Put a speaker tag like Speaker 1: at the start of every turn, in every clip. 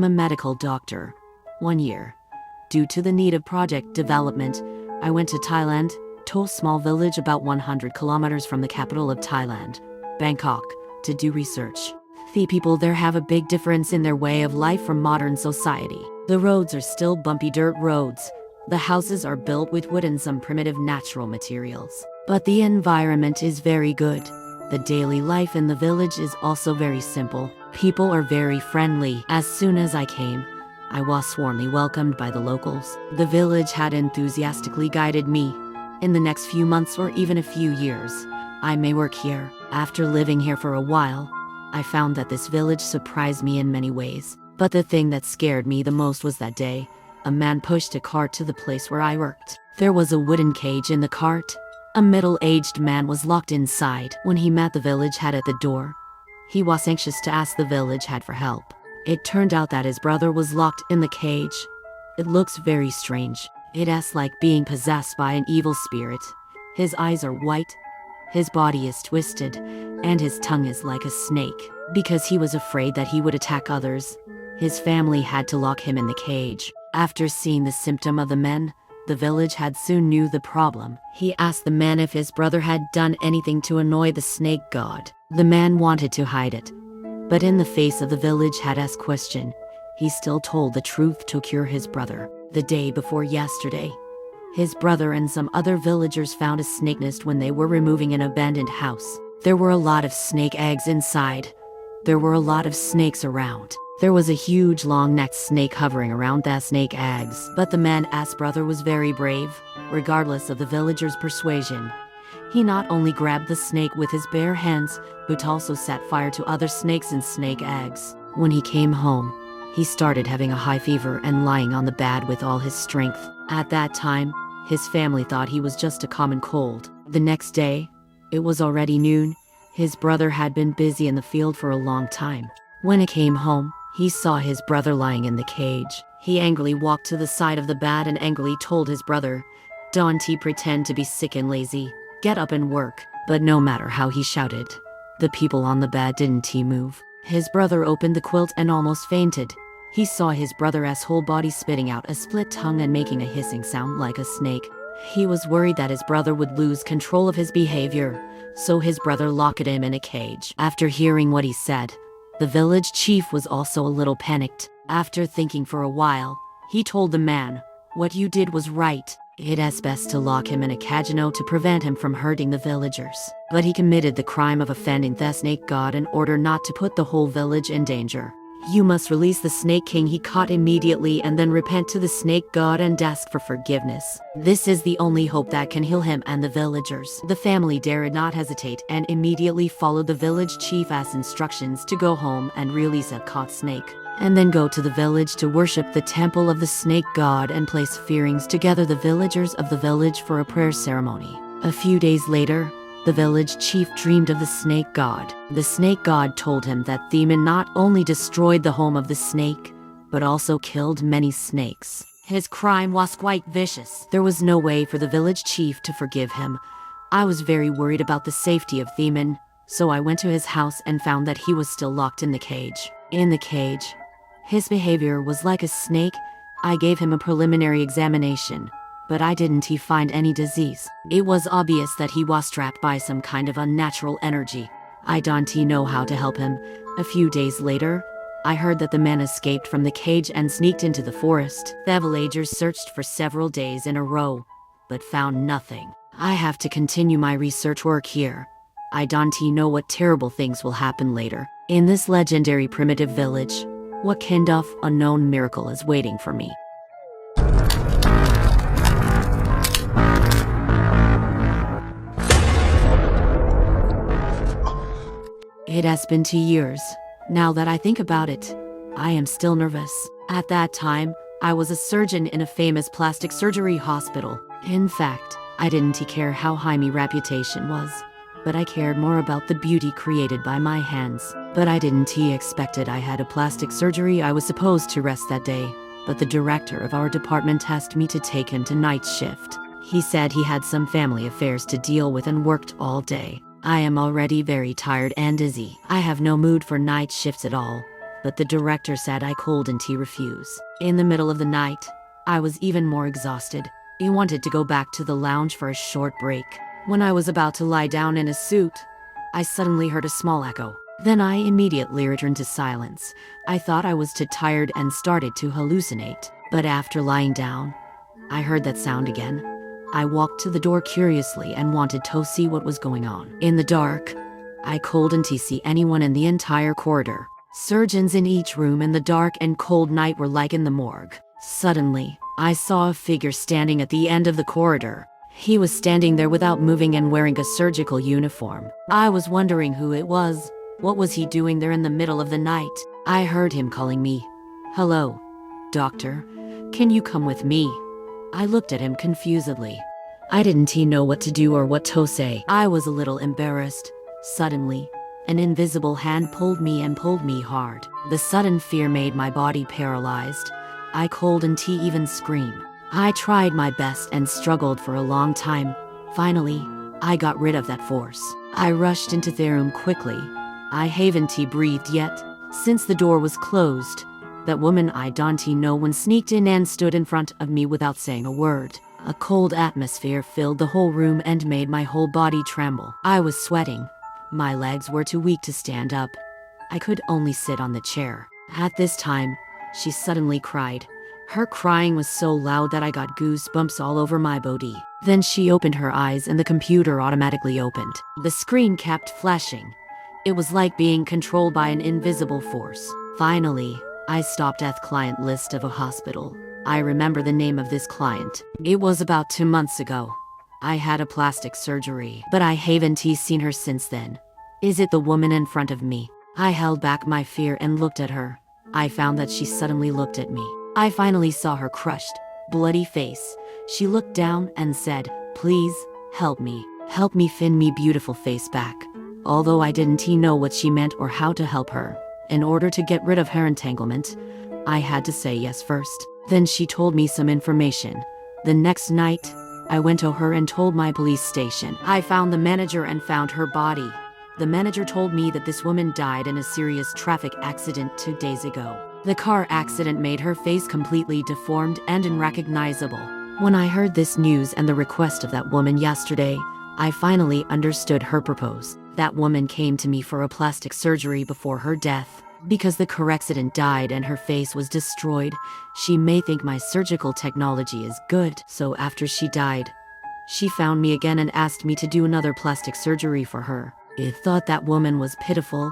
Speaker 1: a medical doctor. 1 year. Due to the need of project development, I went to Thailand, to a small village about 100 kilometers from the capital of Thailand, Bangkok, to do research. The people there have a big difference in their way of life from modern society. The roads are still bumpy dirt roads. The houses are built with wood and some primitive natural materials. But the environment is very good. The daily life in the village is also very simple. People are very friendly. As soon as I came, I was warmly welcomed by the locals. The village had enthusiastically guided me. In the next few months or even a few years, I may work here. After living here for a while, I found that this village surprised me in many ways. But the thing that scared me the most was that day, a man pushed a cart to the place where I worked. There was a wooden cage in the cart. A middle-aged man was locked inside. When he met the village head at the door, he was anxious to ask the village head for help. It turned out that his brother was locked in the cage. It looks very strange. It is like being possessed by an evil spirit. His eyes are white, his body is twisted, and his tongue is like a snake. Because he was afraid that he would attack others, his family had to lock him in the cage. After seeing the symptom of the men, the village head soon knew the problem. He asked the man if his brother had done anything to annoy the snake god. The man wanted to hide it, but in the face of the village head's question, he still told the truth to cure his brother. The day before yesterday, his brother and some other villagers found a snake nest when they were removing an abandoned house. There were a lot of snake eggs inside. There were a lot of snakes around. There was a huge long-necked snake hovering around the snake eggs. But the man's brother was very brave, regardless of the villagers' persuasion. He not only grabbed the snake with his bare hands, but also set fire to other snakes and snake eggs. When he came home, he started having a high fever and lying on the bed with all his strength. At that time, his family thought he was just a common cold. The next day, it was already noon. His brother had been busy in the field for a long time. When he came home, he saw his brother lying in the cage. He angrily walked to the side of the bed and angrily told his brother, "Don't pretend to be sick and lazy. Get up and work." But no matter how he shouted, the people on the bed didn't move. His brother opened the quilt and almost fainted. He saw his brother's whole body spitting out a split tongue and making a hissing sound like a snake. He was worried that his brother would lose control of his behavior, so his brother locked him in a cage. After hearing what he said, the village chief was also a little panicked. After thinking for a while, he told the man, "What you did was right. It is best to lock him in a cagino to prevent him from hurting the villagers." But he committed the crime of offending the snake god in order not to put the whole village in danger. "You must release the snake king he caught immediately and then repent to the snake god and ask for forgiveness. This is the only hope that can heal him and the villagers." The family dared not hesitate and immediately followed the village chief's instructions to go home and release a caught snake, and then go to the village to worship the temple of the snake god and place offerings to gather the villagers of the village for a prayer ceremony. A few days later, the village chief dreamed of the snake god. The snake god told him that Demon not only destroyed the home of the snake, but also killed many snakes. His crime was quite vicious. There was no way for the village chief to forgive him. I was very worried about the safety of Demon, so I went to his house and found that he was still locked in the cage. In the cage, his behavior was like a snake. I gave him a preliminary examination, but I didn't find any disease. It was obvious that he was trapped by some kind of unnatural energy. I don't know how to help him. A few days later, I heard that the man escaped from the cage and sneaked into the forest. The villagers searched for several days in a row, but found nothing. I have to continue my research work here. I don't know what terrible things will happen later. In this legendary primitive village, what kind of unknown miracle is waiting for me? It has been 2 years. Now that I think about it, I am still nervous. At that time, I was a surgeon in a famous plastic surgery hospital. In fact, I didn't care how high my reputation was, but I cared more about the beauty created by my hands. But I didn't expected I had a plastic surgery. I was supposed to rest that day, but the director of our department asked me to take him to night shift. He said he had some family affairs to deal with and worked all day. I am already very tired and dizzy. I have no mood for night shifts at all, but the director said I couldn't refuse. In the middle of the night, I was even more exhausted. He wanted to go back to the lounge for a short break. When I was about to lie down in a suit, I suddenly heard a small echo. Then I immediately returned to silence. I thought I was too tired and started to hallucinate. But after lying down, I heard that sound again. I walked to the door curiously and wanted to see what was going on. In the dark, I couldn't see anyone in the entire corridor. Surgeons in each room in the dark and cold night were like in the morgue. Suddenly, I saw a figure standing at the end of the corridor. He was standing there without moving and wearing a surgical uniform. I was wondering who it was. What was he doing there in the middle of the night? I heard him calling me. "Hello, doctor. Can you come with me?" I looked at him confusedly. I didn't know what to do or what to say. I was a little embarrassed. Suddenly, an invisible hand pulled me hard. The sudden fear made my body paralyzed. I couldn't even scream. I tried my best and struggled for a long time. Finally, I got rid of that force. I rushed into the room quickly. I haven't breathed yet, since the door was closed. That woman I don't know when sneaked in and stood in front of me without saying a word. A cold atmosphere filled the whole room and made my whole body tremble. I was sweating. My legs were too weak to stand up. I could only sit on the chair. At this time, she suddenly cried. Her crying was so loud that I got goosebumps all over my body. Then she opened her eyes and the computer automatically opened. The screen kept flashing. It was like being controlled by an invisible force. Finally, I stopped at the client list of a hospital. I remember the name of this client. It was about 2 months ago. I had a plastic surgery, but I haven't seen her since then. Is it the woman in front of me? I held back my fear and looked at her. I found that she suddenly looked at me. I finally saw her crushed, bloody face. She looked down and said, "Please, help me. Help me fin me beautiful face back." Although I didn't know what she meant or how to help her, in order to get rid of her entanglement, I had to say yes first. Then she told me some information. The next night, I went to her and told my police station. I found the manager and found her body. The manager told me that this woman died in a serious traffic accident 2 days ago. The car accident made her face completely deformed and unrecognizable. When I heard this news and the request of that woman yesterday, I finally understood her purpose. That woman came to me for a plastic surgery before her death. Because the car accident died and her face was destroyed, she may think my surgical technology is good. So after she died, she found me again and asked me to do another plastic surgery for her. I thought that woman was pitiful,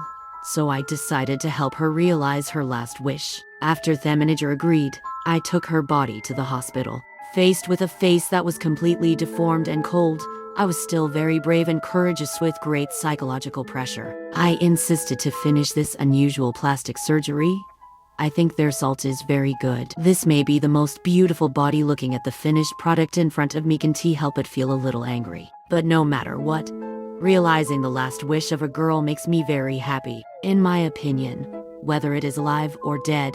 Speaker 1: so I decided to help her realize her last wish. After the manager agreed, I took her body to the hospital. Faced with a face that was completely deformed and cold, I was still very brave and courageous with great psychological pressure. I insisted to finish this unusual plastic surgery. I think their result is very good. This may be the most beautiful body. Looking at the finished product in front of me can't help but feel a little angry. But no matter what, realizing the last wish of a girl makes me very happy. In my opinion, whether it is alive or dead,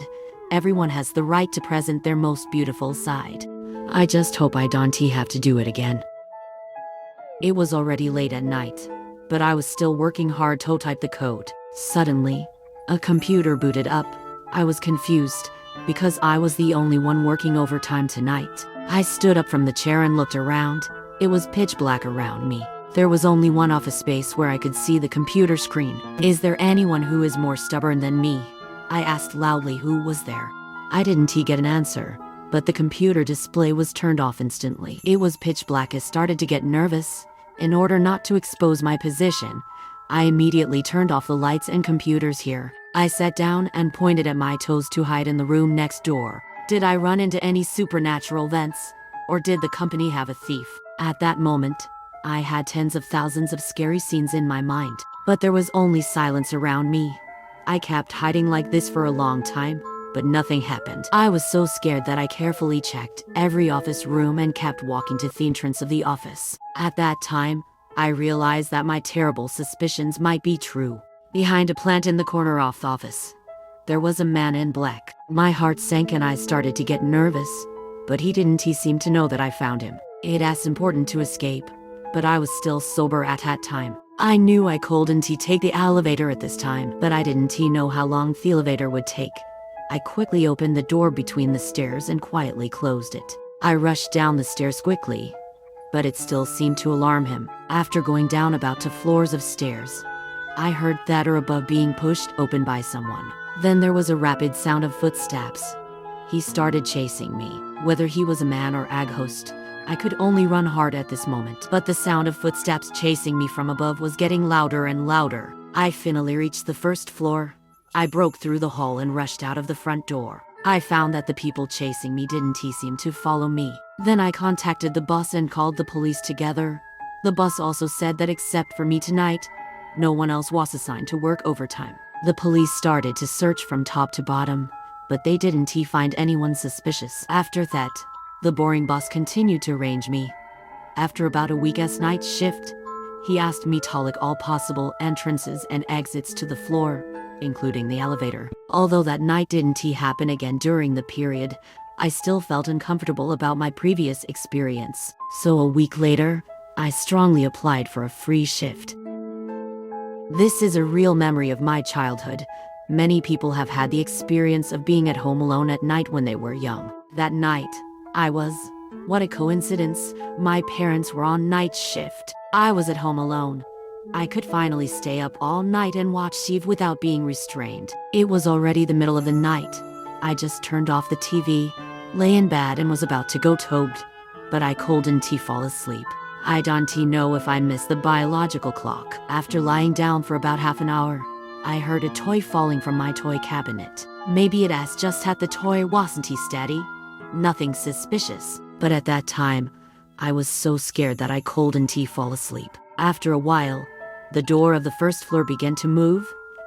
Speaker 1: everyone has the right to present their most beautiful side. I just hope I don't have to do it again. It was already late at night, but I was still working hard to type the code. Suddenly, a computer booted up. I was confused, because I was the only one working overtime tonight. I stood up from the chair and looked around. It was pitch black around me. There was only one office space where I could see the computer screen. Is there anyone who is more stubborn than me? I asked loudly who was there. I didn't get an answer, but the computer display was turned off instantly. It was pitch black. I started to get nervous. In order not to expose my position, I immediately turned off the lights and computers here. I sat down and pointed at my toes to hide in the room next door. Did I run into any supernatural events? Or did the company have a thief? At that moment, I had tens of thousands of scary scenes in my mind, but there was only silence around me. I kept hiding like this for a long time, but nothing happened. I was so scared that I carefully checked every office room and kept walking to the entrance of the office. At that time, I realized that my terrible suspicions might be true. Behind a plant in the corner of the office, there was a man in black. My heart sank and I started to get nervous, but he seem to know that I found him. It was important to escape, but I was still sober at that time. I knew I couldn't take the elevator at this time, but I didn't know how long the elevator would take. I quickly opened the door between the stairs and quietly closed it. I rushed down the stairs quickly, but it still seemed to alarm him. After going down about 2 floors of stairs, I heard that door above being pushed open by someone. Then there was a rapid sound of footsteps. He started chasing me. Whether he was a man or a ghost, I could only run hard at this moment. But the sound of footsteps chasing me from above was getting louder and louder. I finally reached the 1st floor. I broke through the hall and rushed out of the front door. I found that the people chasing me didn't seem to follow me. Then I contacted the bus and called the police together. The bus also said that except for me tonight, no one else was assigned to work overtime. The police started to search from top to bottom, but they didn't find anyone suspicious. After that, the boring boss continued to arrange me. After about a week's night shift, he asked me to look all possible entrances and exits to the floor, including the elevator. Although that night didn't happen again during the period, I still felt uncomfortable about my previous experience. So a week later, I strongly applied for a free shift. This is a real memory of my childhood. Many people have had the experience of being at home alone at night when they were young. That night, what a coincidence, my parents were on night shift. I was at home alone. I could finally stay up all night and watch TV without being restrained. It was already the middle of the night. I just turned off the TV, lay in bed and was about to go to bed, but I couldn't fall asleep. I don't know if I missed the biological clock. After lying down for about half an hour, I heard a toy falling from my toy cabinet. Maybe it has just had the toy wasn't steady. Nothing suspicious. But at that time, I was so scared that I couldn't fall asleep. After a while, the door of the 1st floor began to move,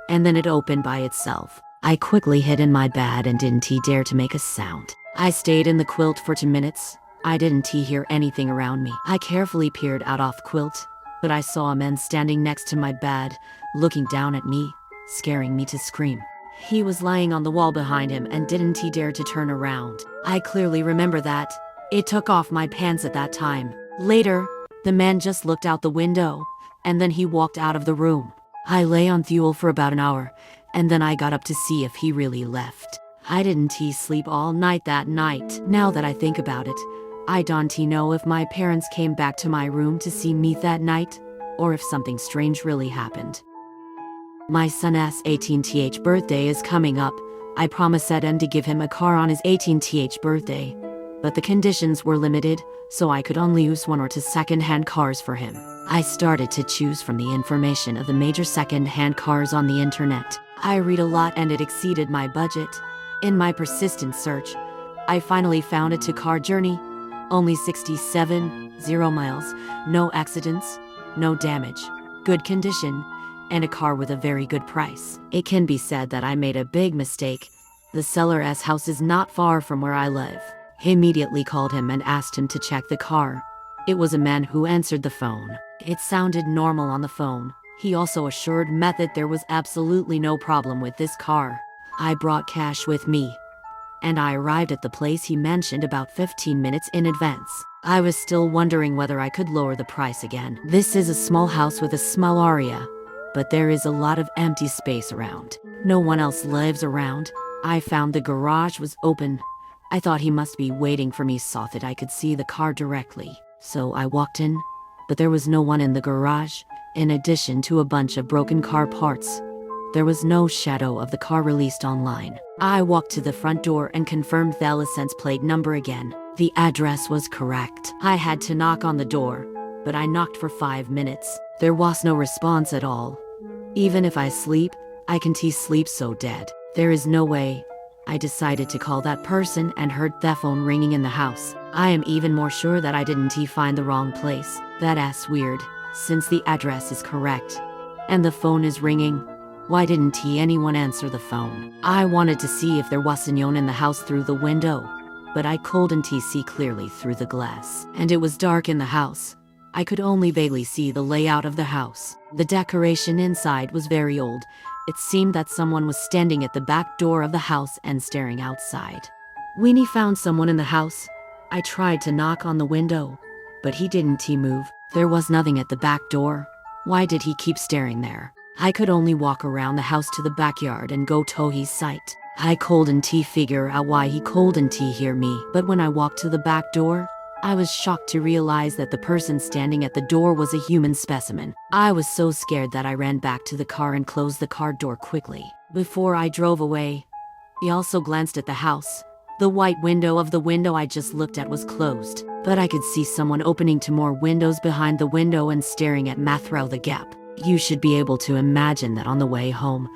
Speaker 1: and then it opened by itself. I quickly hid in my bed and didn't dare to make a sound. I stayed in the quilt for 2 minutes. I didn't hear anything around me. I carefully peered out of the quilt, but I saw a man standing next to my bed, looking down at me, scaring me to scream. He was lying on the wall behind him and didn't dare to turn around. I clearly remember that. It took off my pants at that time. Later, the man just looked out the window, and then he walked out of the room. I lay on fuel for about an hour, and then I got up to see if he really left. I didn't sleep all night that night. Now that I think about it, I don't know if my parents came back to my room to see me that night, or if something strange really happened. My son's 18th birthday is coming up. I promised him to give him a car on his 18th birthday, but the conditions were limited, so I could only use 1 or 2 second-hand cars for him. I started to choose from the information of the major second-hand cars on the internet. I read a lot and it exceeded my budget. In my persistent search, I finally found a 2-car journey. Only 0 miles, no accidents, no damage, good condition, and a car with a very good price. It can be said that I made a big mistake. The seller's house is not far from where I live. I immediately called him and asked him to check the car. It was a man who answered the phone. It sounded normal on the phone. He also assured me that there was absolutely no problem with this car. I brought cash with me, and I arrived at the place he mentioned about 15 minutes in advance. I was still wondering whether I could lower the price again. This is a small house with a small area, but there is a lot of empty space around. No one else lives around. I found the garage was open. I thought he must be waiting for me so that I could see the car directly. So I walked in, but there was no one in the garage. In addition to a bunch of broken car parts, there was no shadow of the car released online. I walked to the front door and confirmed the license plate number again. The address was correct. I had to knock on the door, but I knocked for 5 minutes. There was no response at all. Even if I sleep, I can't sleep so dead. There is no way. I decided to call that person and heard the phone ringing in the house. I am even more sure that I didn't find the wrong place. That's weird, since the address is correct, and the phone is ringing. Why didn't anyone answer the phone? I wanted to see if there was anyone in the house through the window, but I couldn't see clearly through the glass. And it was dark in the house. I could only vaguely see the layout of the house. The decoration inside was very old. It seemed that someone was standing at the back door of the house and staring outside. When he found someone in the house, I tried to knock on the window, but he didn't move. There was nothing at the back door. Why did he keep staring there? I could only walk around the house to the backyard and go to his sight. I couldn't figure out why he couldn't hear me, but when I walked to the back door, I was shocked to realize that the person standing at the door was a human specimen. I was so scared that I ran back to the car and closed the car door quickly. Before I drove away, he also glanced at the house. The white window of the window I just looked at was closed, but I could see someone opening two more windows behind the window and staring at me through the gap. You should be able to imagine that on the way home,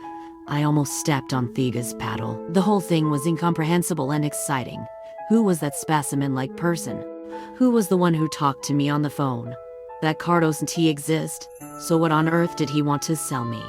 Speaker 1: I almost stepped on Thiga's paddle. The whole thing was incomprehensible and exciting. Who was that specimen-like person? Who was the one who talked to me on the phone? That card doesn't exist, so what on earth did he want to sell me?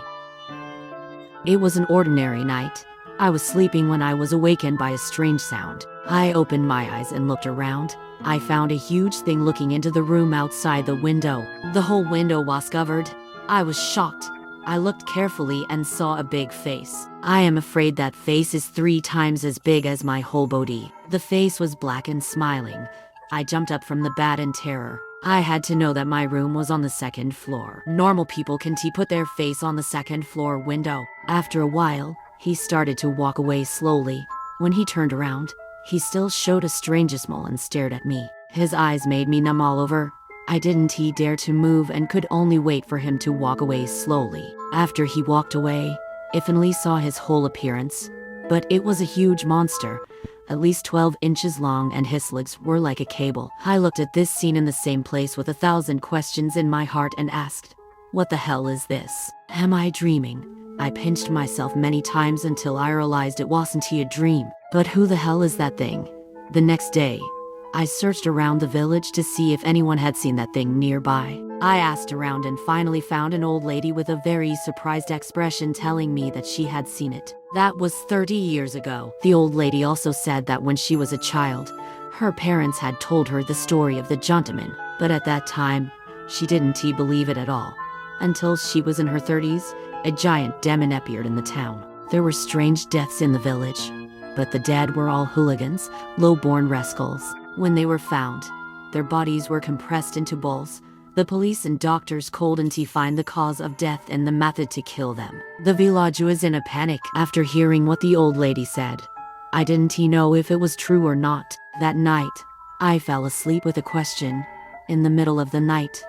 Speaker 1: It was an ordinary night. I was sleeping when I was awakened by a strange sound. I opened my eyes and looked around. I found a huge thing looking into the room outside the window. The whole window was covered. I was shocked. I looked carefully and saw a big face. I am afraid that face is 3 times as big as my whole body. The face was black and smiling. I jumped up from the bed in terror. I had to know that my room was on the 2nd floor. Normal people can't put their face on the 2nd floor window. After a while, he started to walk away slowly. When he turned around, he still showed a strange smile and stared at me. His eyes made me numb all over. I didn't dare to move and could only wait for him to walk away slowly. After he walked away, I finally saw his whole appearance. But it was a huge monster, at least 12 inches long, and his legs were like a cable. I looked at this scene in the same place with 1,000 questions in my heart and asked, what the hell is this? Am I dreaming? I pinched myself many times until I realized it wasn't a dream. But who the hell is that thing? The next day, I searched around the village to see if anyone had seen that thing nearby. I asked around and finally found an old lady with a very surprised expression telling me that she had seen it. That was 30 years ago. The old lady also said that when she was a child, her parents had told her the story of the gentleman, but at that time, she didn't believe it at all. Until she was in her 30s, a giant demon appeared in the town. There were strange deaths in the village, but the dead were all hooligans, low-born rascals. When they were found, their bodies were compressed into balls. The police and doctors couldn't find the cause of death and the method to kill them. The village was in a panic after hearing what the old lady said. I didn't know if it was true or not. That night, I fell asleep with a question. In the middle of the night,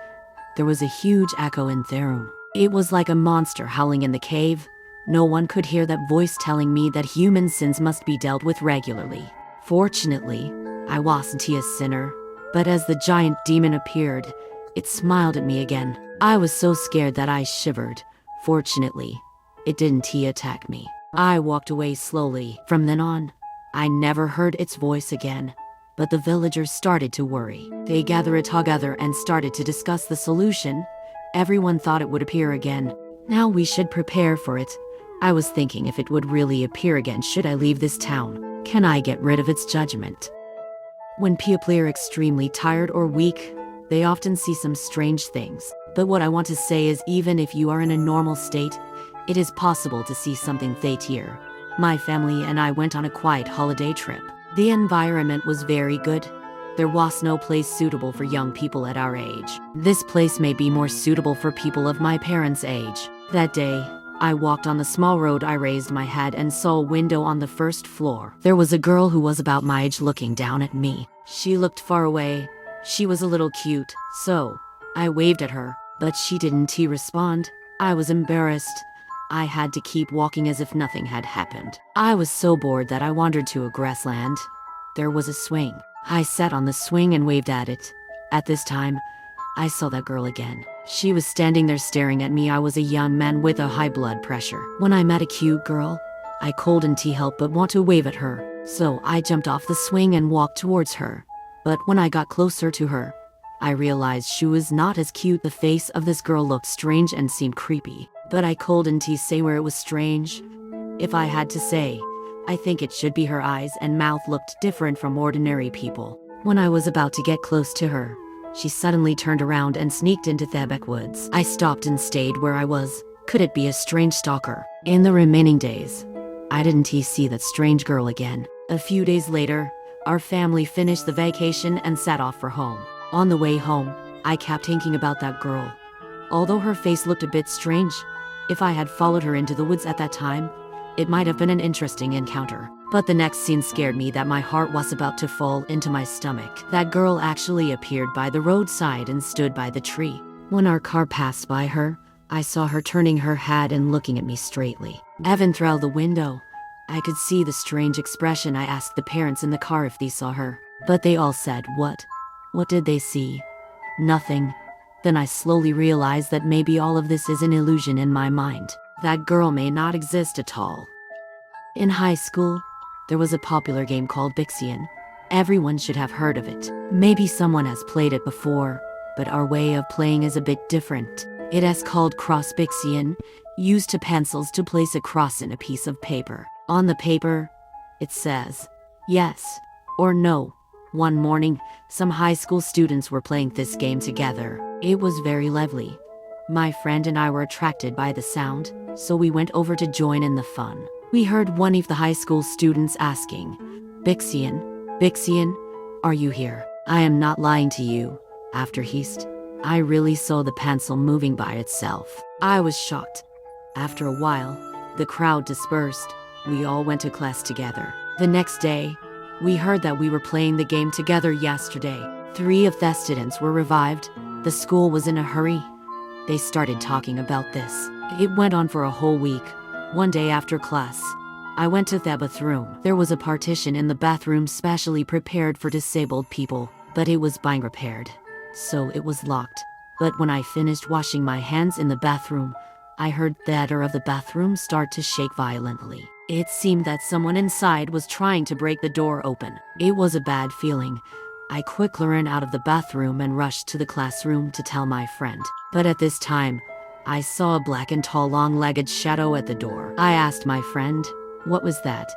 Speaker 1: there was a huge echo in the room. It was like a monster howling in the cave. No one could hear that voice telling me that human sins must be dealt with regularly. Fortunately, I wasn't a sinner, but as the giant demon appeared, it smiled at me again. I was so scared that I shivered. Fortunately, it didn't attack me. I walked away slowly. From then on, I never heard its voice again. But the villagers started to worry. They gathered together and started to discuss the solution. Everyone thought it would appear again. Now we should prepare for it. I was thinking, if it would really appear again, should I leave this town? Can I get rid of its judgment? When people are extremely tired or weak, they often see some strange things. But what I want to say is, even if you are in a normal state, it is possible to see something here. My family and I went on a quiet holiday trip. The environment was very good. There was no place suitable for young people at our age. This place may be more suitable for people of my parents' age. That day, I walked on the small road. I raised my head and saw a window on the 1st floor. There was a girl who was about my age looking down at me. She looked far away. She was a little cute, so I waved at her, but she didn't respond. I was embarrassed. I had to keep walking as if nothing had happened. I was so bored that I wandered to a grassland. There was a swing. I sat on the swing and waved at it. At this time, I saw that girl again. She was standing there staring at me. I was a young man with a high blood pressure. When I met a cute girl, I couldn't help but want to wave at her. So I jumped off the swing and walked towards her. But when I got closer to her, I realized she was not as cute. The face of this girl looked strange and seemed creepy. But I couldn't say where it was strange. If I had to say, I think it should be her eyes and mouth looked different from ordinary people. When I was about to get close to her, she suddenly turned around and sneaked into the backwoods. I stopped and stayed where I was. Could it be a strange stalker? In the remaining days, I didn't see that strange girl again. A few days later, our family finished the vacation and set off for home. On the way home, I kept thinking about that girl. although her face looked a bit strange. If I had followed her into the woods at that time, it might have been an interesting encounter. But the next scene scared me that my heart was about to fall into my stomach. That girl actually appeared by the roadside and stood by the tree. When our car passed by her, I saw her turning her head and looking at me straightly. Even through the window, I could see the strange expression. I asked the parents in the car if they saw her, but they all said, "What? What did they see?" "Nothing." Then I slowly realized that maybe all of this is an illusion in my mind. That girl may not exist at all. In high school, there was a popular game called Bixian. Everyone should have heard of it. Maybe someone has played it before, but our way of playing is a bit different. It is called cross Bixian, used to pencils to place a cross in a piece of paper. On the paper, it says yes or no. One morning, some high school students were playing this game together. It was very lively. My friend and I were attracted by the sound, so we went over to join in the fun. We heard one of the high school students asking, "Bixian, Bixian, are you here?" I am not lying to you. After I really saw the pencil moving by itself. I was shocked. After a while, the crowd dispersed. We all went to class together. The next day, we heard that we were playing the game together yesterday. 3 of the students were revived. The school was in a hurry. They started talking about this. It went on for a whole week. One day after class, I went to the bathroom. There was a partition in the bathroom specially prepared for disabled people, but it was being repaired, so it was locked. But when I finished washing my hands in the bathroom, I heard the door of the bathroom start to shake violently. It seemed that someone inside was trying to break the door open. It was a bad feeling. I quickly ran out of the bathroom and rushed to the classroom to tell my friend. But at this time, I saw a black and tall long-legged shadow at the door. I asked my friend, "What was that?"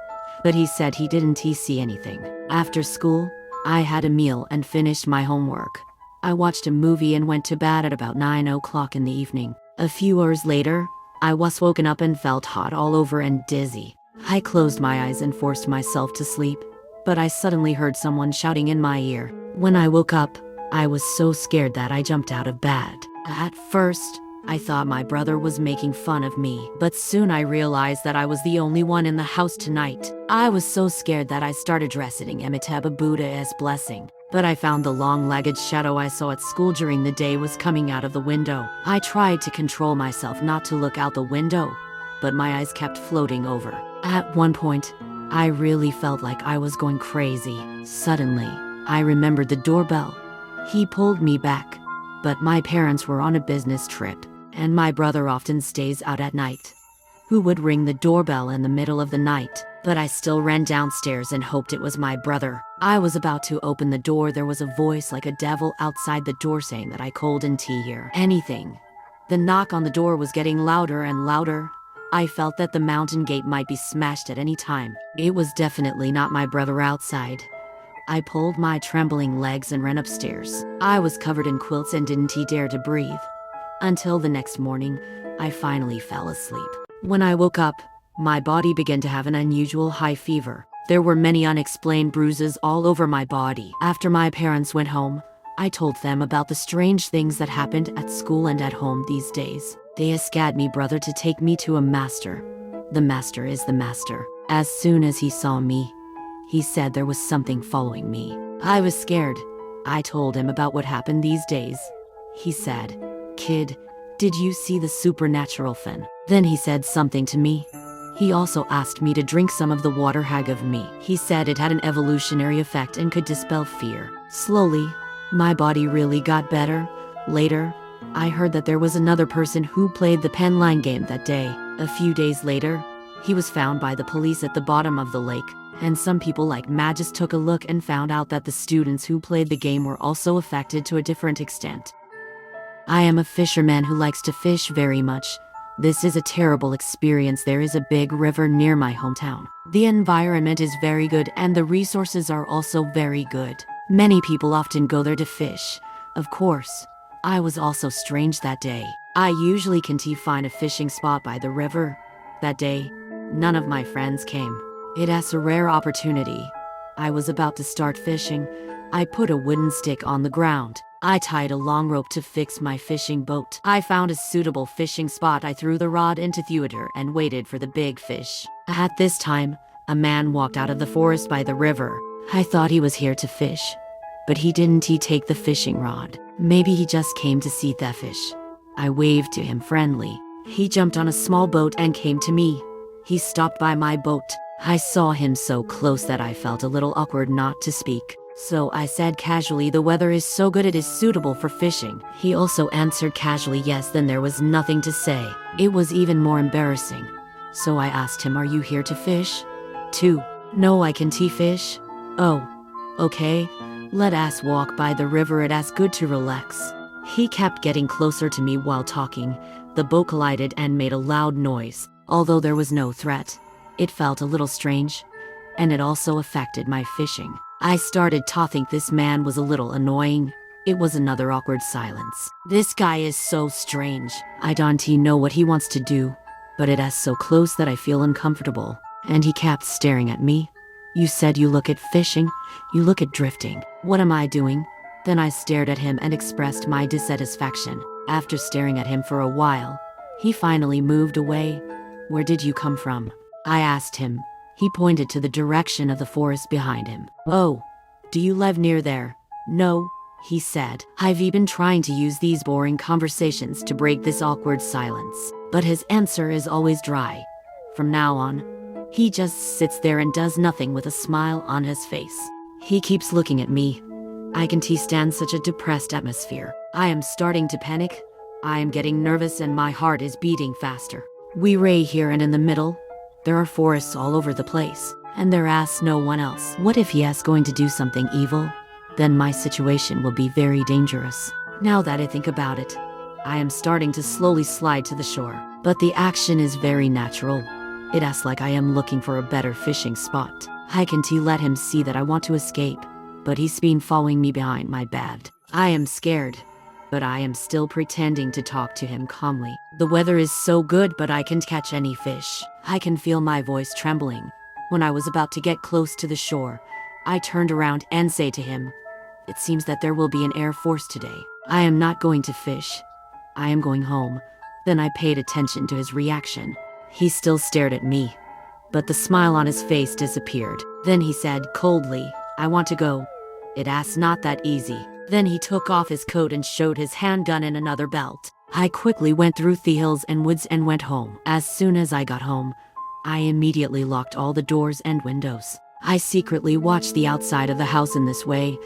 Speaker 1: But he said he didn't see anything. After school, I had a meal and finished my homework. I watched a movie and went to bed at about 9 o'clock in the evening. A few hours later, I was woken up and felt hot all over and dizzy. I closed my eyes and forced myself to sleep, but I suddenly heard someone shouting in my ear. When I woke up, I was so scared that I jumped out of bed. At first, I thought my brother was making fun of me, but soon I realized that I was the only one in the house tonight. I was so scared that I started reciting Amitabha Buddha's blessing. But I found the long-legged shadow I saw at school during the day was coming out of the window. I tried to control myself not to look out the window, but my eyes kept floating over. At one point, I really felt like I was going crazy. Suddenly, I remembered the doorbell. He pulled me back, but my parents were on a business trip, and my brother often stays out at night. Who would ring the doorbell in the middle of the night? But I still ran downstairs and hoped it was my brother. I was about to open the door. There was a voice like a devil outside the door saying that I couldn't hear anything. The knock on the door was getting louder and louder. I felt that the mountain gate might be smashed at any time. It was definitely not my brother outside. I pulled my trembling legs and ran upstairs. I was covered in quilts and didn't dare to breathe. Until the next morning, I finally fell asleep. When I woke up, my body began to have an unusual high fever. There were many unexplained bruises all over my body. After my parents went home, I told them about the strange things that happened at school and at home these days. They asked me brother to take me to a master. The master is the master. As soon as he saw me, he said there was something following me. I was scared. I told him about what happened these days. He said, "Kid, did you see the supernatural thing?" Then he said something to me. He also asked me to drink some of the water hag of me. He said it had an evolutionary effect and could dispel fear. Slowly, my body really got better. Later, I heard that there was another person who played the pen line game that day. A few days later, he was found by the police at the bottom of the lake, and some people like Magis took a look and found out that the students who played the game were also affected to a different extent. I am a fisherman who likes to fish very much. This is a terrible experience. There is a big river near my hometown. The environment is very good and the resources are also very good. Many people often go there to fish. Of course, I was also strange that day. I usually can find a fishing spot by the river. That day, none of my friends came. It is a rare opportunity. I was about to start fishing. I put a wooden stick on the ground. I tied a long rope to fix my fishing boat. I found a suitable fishing spot. I threw the rod into theater and waited for the big fish. At this time, a man walked out of the forest by the river. I thought he was here to fish, but he didn't. He take the fishing rod. Maybe he just came to see the fish. I waved to him friendly. He jumped on a small boat and came to me. He stopped by my boat. I saw him so close that I felt a little awkward not to speak. So I said casually, the weather is so good it is suitable for fishing. He also answered casually yes. Then there was nothing to say. It was even more embarrassing. So I asked him, are you here to fish? Too. No, I can fish. Oh, okay. Let us walk by the river. It is good to relax. He kept getting closer to me while talking. The boat collided and made a loud noise. Although there was no threat, it felt a little strange, and it also affected my fishing. I started to think this man was a little annoying. It was another awkward silence. This guy is so strange. I don't know what he wants to do, but it is so close that I feel uncomfortable. And he kept staring at me. You said you look at fishing, you look at drifting. What am I doing? Then I stared at him and expressed my dissatisfaction. After staring at him for a while, he finally moved away. Where did you come from? I asked him. He pointed to the direction of the forest behind him. Oh, do you live near there? No, he said. I've been trying to use these boring conversations to break this awkward silence, but his answer is always dry. From now on, he just sits there and does nothing with a smile on his face. He keeps looking at me. I can stand such a depressed atmosphere. I am starting to panic. I am getting nervous and my heart is beating faster. We right here and in the middle, there are forests all over the place, and there is no one else. What if he is going to do something evil? Then my situation will be very dangerous. Now that I think about it, I am starting to slowly slide to the shore, but the action is very natural. It is like I am looking for a better fishing spot. I can let him see that I want to escape, but he's been following me behind my bed. I am scared, but I am still pretending to talk to him calmly. The weather is so good, but I can't catch any fish. I can feel my voice trembling. When I was about to get close to the shore, I turned around and said to him, it seems that there will be an Air Force today. I am not going to fish. I am going home. Then I paid attention to his reaction. He still stared at me, but the smile on his face disappeared. Then he said coldly, I want to go. It is not that easy. Then he took off his coat and showed his handgun in another belt. I quickly went through the hills and woods and went home. As soon as I got home, I immediately locked all the doors and windows. I secretly watched the outside of the house in this way.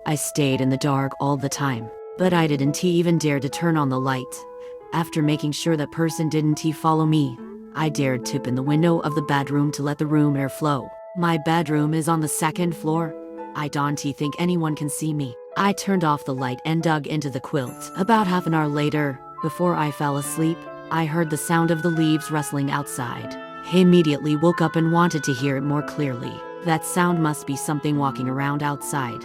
Speaker 1: I stayed in the dark all the time, but I didn't even dare to turn on the light. After making sure that person didn't follow me, I dared tip in the window of the bedroom to let the room air flow. My bedroom is on the second floor. I don't think anyone can see me. I turned off the light and dug into the quilt. About half an hour later, before I fell asleep, I heard the sound of the leaves rustling outside. I immediately woke up and wanted to hear it more clearly. That sound must be something walking around outside.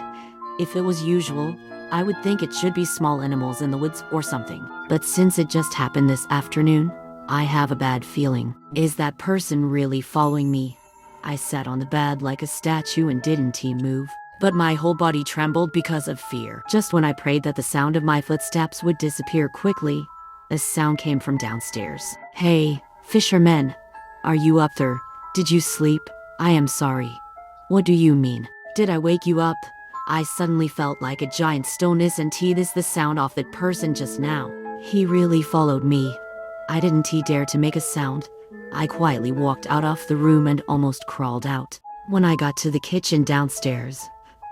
Speaker 1: If it was usual, I would think it should be small animals in the woods or something. But since it just happened this afternoon, I have a bad feeling. Is that person really following me? I sat on the bed like a statue and didn't move, but my whole body trembled because of fear. Just when I prayed that the sound of my footsteps would disappear quickly, a sound came from downstairs. Hey, fishermen, are you up there? Did you sleep? I am sorry. What do you mean? Did I wake you up? I suddenly felt like a giant stone. Isn't this the sound of that person just now? He really followed me. I didn't dare to make a sound. I quietly walked out of the room and almost crawled out. When I got to the kitchen downstairs,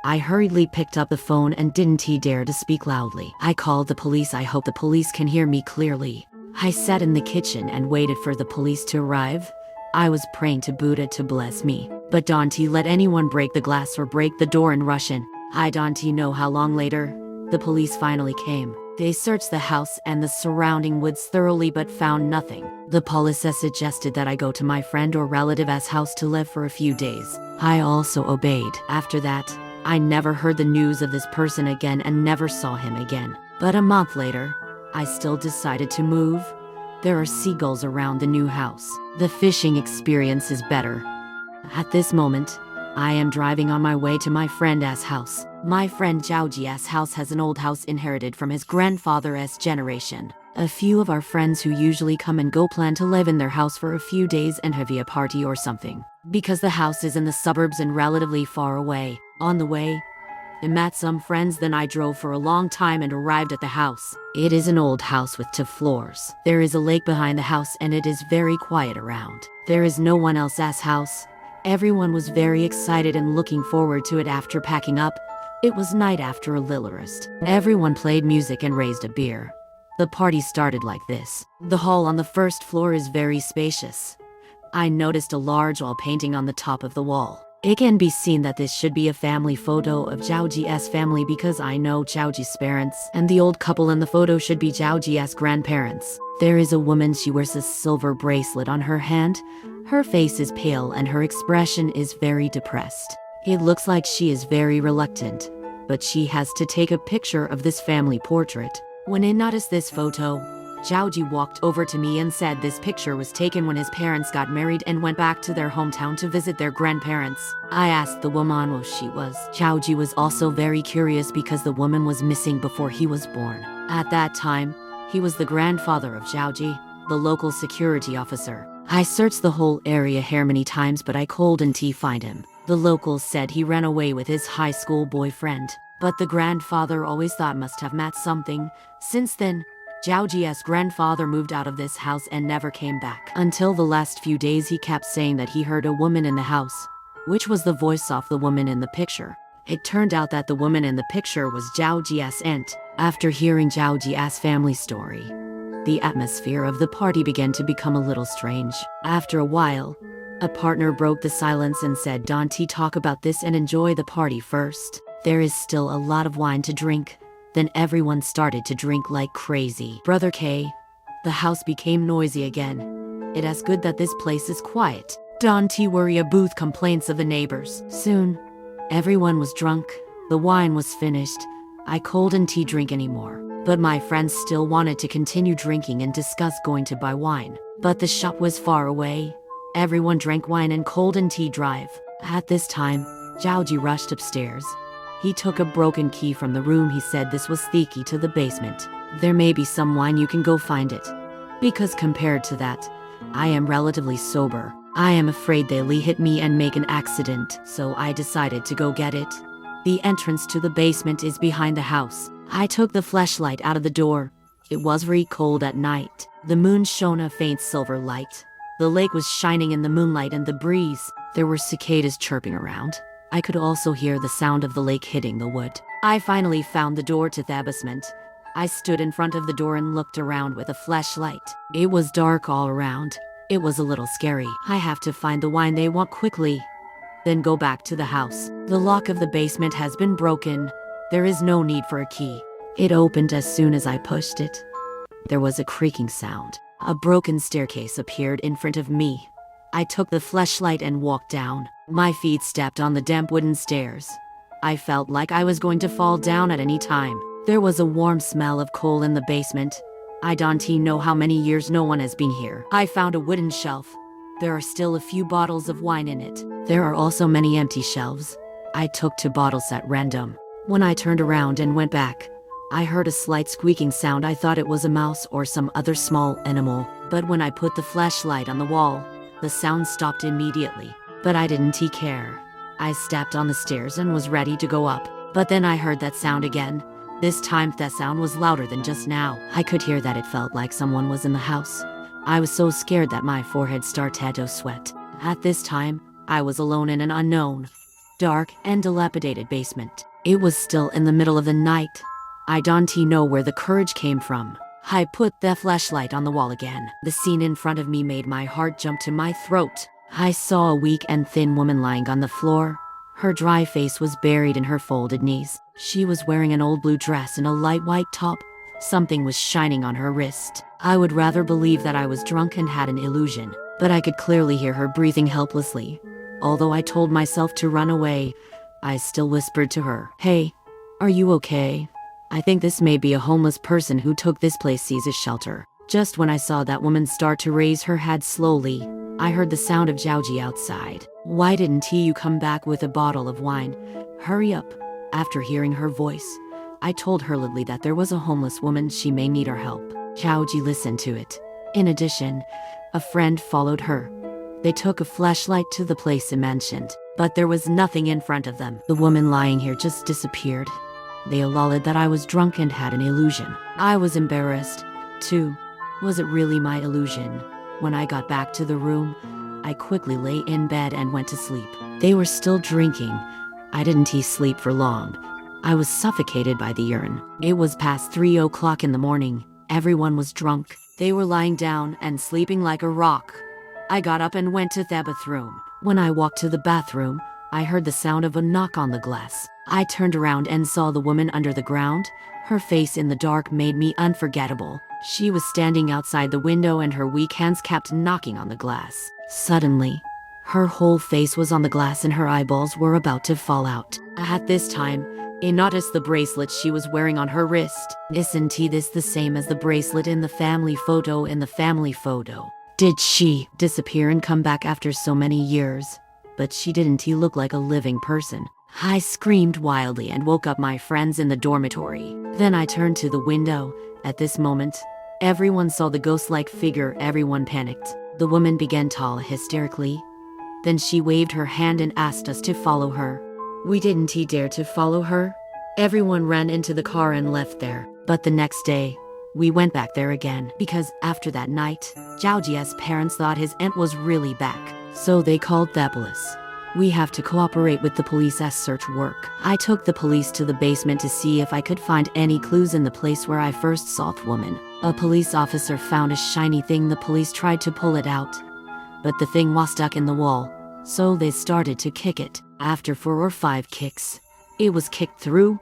Speaker 1: I hurriedly picked up the phone and didn't dare to speak loudly. I called the police. I hope the police can hear me clearly. I sat in the kitchen and waited for the police to arrive. I was praying to Buddha to bless me, but don't let anyone break the glass or break the door and rush in. I don't know how long later, the police finally came. They searched the house and the surrounding woods thoroughly but found nothing. The police suggested that I go to my friend or relative's house to live for a few days. I also obeyed. After that, I never heard the news of this person again and never saw him again. But a month later, I still decided to move. There are seagulls around the new house. The fishing experience is better. At this moment, I am driving on my way to my friend's house. My friend Zhaoji's house has an old house inherited from his grandfather's generation. A few of our friends who usually come and go plan to live in their house for a few days and have a party or something. Because the house is in the suburbs and relatively far away. On the way, I met some friends, then I drove for a long time and arrived at the house. It is an old house with 2 floors. There is a lake behind the house and it is very quiet around. There is no one else's house. Everyone was very excited and looking forward to it after packing up. It was night after a little rest. Everyone played music and raised a beer. The party started like this. The hall on the 1st floor is very spacious. I noticed a large wall painting on the top of the wall. It can be seen that this should be a family photo of Zhaoji's family because I know Zhaoji's parents, and the old couple in the photo should be Zhaoji's grandparents. There is a woman, she wears a silver bracelet on her hand. Her face is pale and her expression is very depressed. It looks like she is very reluctant, but she has to take a picture of this family portrait. When I noticed this photo, Zhaoji walked over to me and said this picture was taken when his parents got married and went back to their hometown to visit their grandparents. I asked the woman who she was. Zhaoji was also very curious because the woman was missing before he was born. At that time, he was the grandfather of Zhaoji, the local security officer. I searched the whole area here many times but I couldn't find him. The locals said he ran away with his high school boyfriend. But the grandfather always thought must have met something. Since then, Zhaoji's grandfather moved out of this house and never came back. Until the last few days he kept saying that he heard a woman in the house, which was the voice of the woman in the picture. It turned out that the woman in the picture was Zhaoji's aunt. After hearing Zhaoji's family story, the atmosphere of the party began to become a little strange. After a while, a partner broke the silence and said, "Don't talk about this and enjoy the party first. There is still a lot of wine to drink." Then everyone started to drink like crazy. Brother K, the house became noisy again. It is good that this place is quiet. Don't worry about complaints of the neighbors. Soon, everyone was drunk. The wine was finished. I couldn't drink anymore. But my friends still wanted to continue drinking and discuss going to buy wine. But the shop was far away. Everyone drank wine and couldn't drive. At this time, Zhaoji rushed upstairs. He took a broken key from the room. He said this was the key to the basement. There may be some wine, you can go find it. Because compared to that, I am relatively sober. I am afraid they'll hit me and make an accident, so I decided to go get it. The entrance to the basement is behind the house. I took the flashlight out of the door. It was very cold at night. The moon shone a faint silver light. The lake was shining in the moonlight and the breeze. There were cicadas chirping around. I could also hear the sound of the lake hitting the wood. I finally found the door to the basement. I stood in front of the door and looked around with a flashlight. It was dark all around. It was a little scary. I have to find the wine they want quickly, then go back to the house. The lock of the basement has been broken. There is no need for a key. It opened as soon as I pushed it. There was a creaking sound. A broken staircase appeared in front of me. I took the flashlight and walked down. My feet stepped on the damp wooden stairs. I felt like I was going to fall down at any time. There was a warm smell of coal in the basement. I don't know how many years no one has been here. I found a wooden shelf. There are still a few bottles of wine in it. There are also many empty shelves. I took 2 bottles at random. When I turned around and went back, I heard a slight squeaking sound. I thought it was a mouse or some other small animal. But when I put the flashlight on the wall, the sound stopped immediately. But I didn't care. I stepped on the stairs and was ready to go up. But then I heard that sound again. This time that sound was louder than just now. I could hear that it felt like someone was in the house. I was so scared that my forehead started to sweat. At this time, I was alone in an unknown, dark and dilapidated basement. It was still in the middle of the night. I don't know where the courage came from. I put the flashlight on the wall again. The scene in front of me made my heart jump to my throat. I saw a weak and thin woman lying on the floor. Her dry face was buried in her folded knees. She was wearing an old blue dress and a light white top. Something was shining on her wrist. I would rather believe that I was drunk and had an illusion, but I could clearly hear her breathing helplessly. Although I told myself to run away, I still whispered to her, "Hey, are you okay? I think this may be a homeless person who took this place as a shelter." Just when I saw that woman start to raise her head slowly, I heard the sound of Zhaoji outside. "Why didn't you come back with a bottle of wine? Hurry up." After hearing her voice, I told her Lily that there was a homeless woman, she may need our help. Xiaoji listened to it. In addition, a friend followed her. They took a flashlight to the place I mentioned, but there was nothing in front of them. The woman lying here just disappeared. They allowed that I was drunk and had an illusion. I was embarrassed, too. Was it really my illusion? When I got back to the room, I quickly lay in bed and went to sleep. They were still drinking. I didn't sleep for long. I was suffocated by the urine. It was past 3 o'clock in the morning. Everyone was drunk. They were lying down and sleeping like a rock. I got up and went to the bathroom. When I walked to the bathroom, I heard the sound of a knock on the glass. I turned around and saw the woman under the ground. Her face in the dark made me unforgettable. She was standing outside the window and her weak hands kept knocking on the glass. Suddenly, her whole face was on the glass and her eyeballs were about to fall out. At this time, I noticed the bracelet she was wearing on her wrist. Isn't this the same as the bracelet in the family photo? Did she disappear and come back after so many years? But she didn't look like a living person. I screamed wildly and woke up my friends in the dormitory. Then I turned to the window. At this moment, everyone saw the ghost-like figure. Everyone panicked. The woman began to howl hysterically. Then she waved her hand and asked us to follow her. We didn't dare to follow her. Everyone ran into the car and left there. But the next day, we went back there again because after that night, Zhao Jia's parents thought his aunt was really back. So they called the police. We have to cooperate with the police's search work. I took the police to the basement to see if I could find any clues in the place where I first saw the woman. A police officer found a shiny thing. The police tried to pull it out, but the thing was stuck in the wall. So they started to kick it. After 4 or 5 kicks, it was kicked through.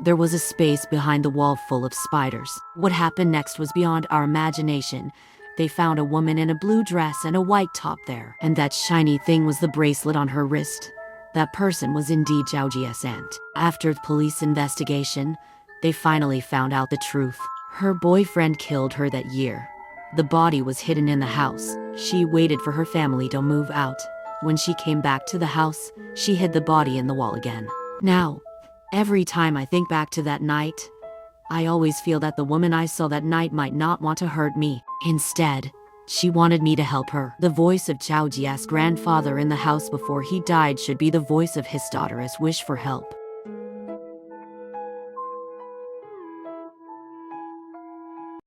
Speaker 1: There was a space behind the wall full of spiders. What happened next was beyond our imagination. They found a woman in a blue dress and a white top there. And that shiny thing was the bracelet on her wrist. That person was indeed Zhao Jia's aunt. After police investigation, they finally found out the truth. Her boyfriend killed her that year. The body was hidden in the house. She waited for her family to move out. When she came back to the house, she hid the body in the wall again. Now, every time I think back to that night, I always feel that the woman I saw that night might not want to hurt me. Instead, she wanted me to help her. The voice of Zhao Jia's grandfather in the house before he died should be the voice of his daughter's wish for help.